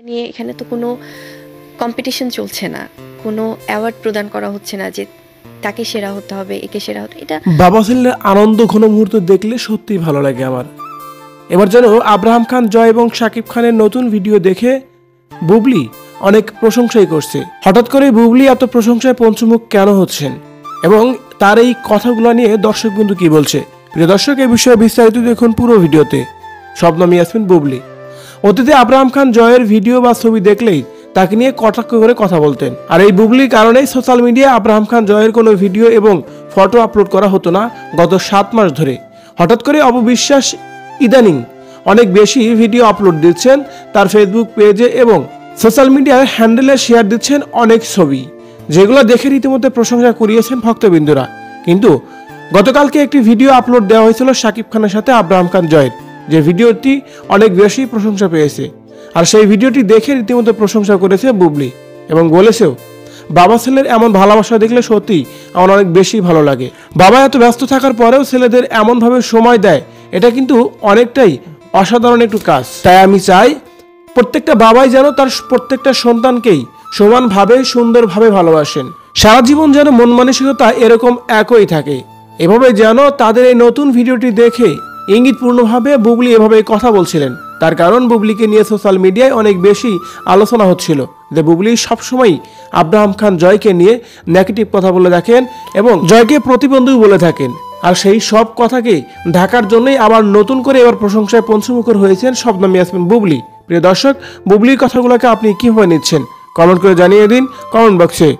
নিয়ে এখানে তো কোনো কম্পিটিশন চলছে না, কোনো অ্যাওয়ার্ড প্রদান করা হচ্ছে না যে তাকে সেরা হতে হবে, একে সেরা হতে। এটা বাবা ছেলের আনন্দ ঘন মুহূর্ত দেখলে সত্যিই ভালো লাগে আমার। এবার যেন আব্রাহাম খান জয় এবং শাকিব খানের নতুন ভিডিও দেখে বুবলি অনেক প্রশংসাই করছে। হঠাৎ করে বুবলি এত প্রশংসায় পঞ্চমুখ কেন হচ্ছেন এবং তার এই কথাগুলো নিয়ে দর্শক বন্ধু কি বলছে? প্রিয় দর্শক, এই বিষয়ে বিস্তারিত দেখুন পুরো ভিডিওতে। শবনম ইয়াসমিন বুবলি অতীতে আব্রাহাম খান জয়ের ভিডিও বা ছবি দেখলেই তাকে নিয়ে কটাক্ষ করে কথা বলতেন। আর এই বুবলির কারণেই সোশ্যাল মিডিয়ায় আব্রাহাম খান জয়ের কোনো ভিডিও এবং ফটো আপলোড করা হতো না গত 7 মাস ধরে। হঠাৎ করে অপবিশ্বাস ইদানিং অনেক বেশি ভিডিও আপলোড দিচ্ছেন তার ফেসবুক পেজে এবং সোশ্যাল মিডিয়ার হ্যান্ডেলে শেয়ার দিচ্ছেন অনেক ছবি, যেগুলো দেখে রীতিমধ্যে প্রশংসা কুড়িয়েছেন ভক্তবৃন্দরা। কিন্তু গতকালকে একটি ভিডিও আপলোড দেওয়া হয়েছিল শাকিব খানের সাথে আব্রাহাম খান জয়ের, যে ভিডিওটি অনেক বেশি প্রশংসা পেয়েছে। আর সেই ভিডিওটি দেখে রীতিমতো প্রশংসা করেছে বুবলি এবং বলেছেও, বাবা ছেলের এমন ভালোবাসা দেখলে সত্যি আমার অনেক বেশি ভালো লাগে। বাবা এত ব্যস্ত থাকার পরেও ছেলেদের এমনভাবে সময় দেয়, এটা কিন্তু অনেকটাই অসাধারণ একটু কাজ। তাই আমি চাই প্রত্যেকটা বাবাই যেন তার প্রত্যেকটা সন্তানকেই সমানভাবে সুন্দরভাবে ভালোবাসেন। সারা জীবন যেন মন মানসিকতা এরকম একই থাকে। এভাবে যেন তাদের এই নতুন ভিডিওটি দেখে ইঙ্গিতপূর্ণভাবে বুবলি এভাবে কথা বলছিলেন। তার কারণ বুবলিকে নিয়ে সোশ্যাল মিডিয়ায় অনেক বেশি আলোচনা হচ্ছিল যে বুবলি সবসময় আব্রাহাম খান জয়কে নিয়ে নেগেটিভ কথা বলে থাকেন এবং জয়কে প্রতিবন্ধী বলে থাকেন। আর সেই সব কথাকে ঢাকার জন্যই আবার নতুন করে এবার প্রশংসায় পঞ্চমুখর হয়েছেন শবনম ইয়াসমিন বুবলি। প্রিয় দর্শক, বুবলির কথাগুলোকে আপনি কিভাবে নিচ্ছেন কমেন্ট করে জানিয়ে দিন কমেন্ট বক্সে।